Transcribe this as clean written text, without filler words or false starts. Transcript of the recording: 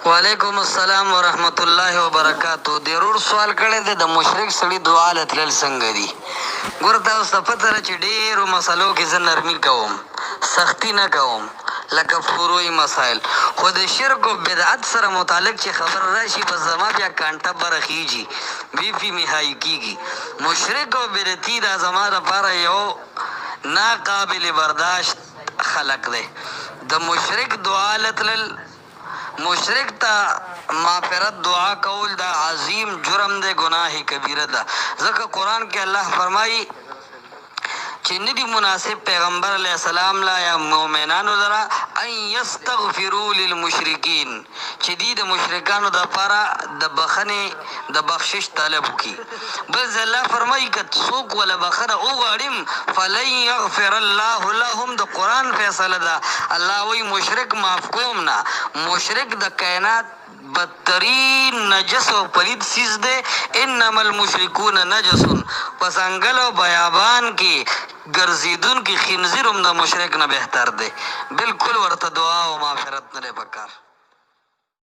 وعلیکم السلام ورحمت الله وبرکاتو. ضرور سوال کړی دی د مشرک سړي دعا لتلل څنګه دي. ګوره تاسو ته پته ده چې ډېرو مسلو کې زه نرمي کوم، سختی نه کوم، لکه فروعي مسایل، خو د شرک او بدعت سره متعلق چې خبر راشي بس زما بیا کانټه برخیږي، بیپي مې های کېږي. مشرک او بدعتي دا زما دپاره یو ناقابل برداشت خلق دی. د مشرک دعا لتلل، مشرک ته مغفرت دعا کول دا عظیم جرم دی، گناہ کبیره ده. ځکه قرآن کې الله فرمایي چې ندی مناسب پیغمبر علیہ السلام لا یا مؤمنانو لرا ان یستغفروا للمشرکین، چې دی د مشرکانو دپاره د بخنې د بخشش طلب وکړي. بل الله فرمایي که څوک وله بخنه وغواړم فلن یغفر الله لهم، د قرآن فیصله ده. الله وایي مشرک معاف کوم نه. مشرک د کائنات بدترین نجس او پلید سیز دی. انما المشرکون نجسون، پس انګل او بیابان کې ګرځېدون کې خنزیر هم د مشرک نه بهتر دی. بالکل ورته دعا او مغفرت نه دی پکار.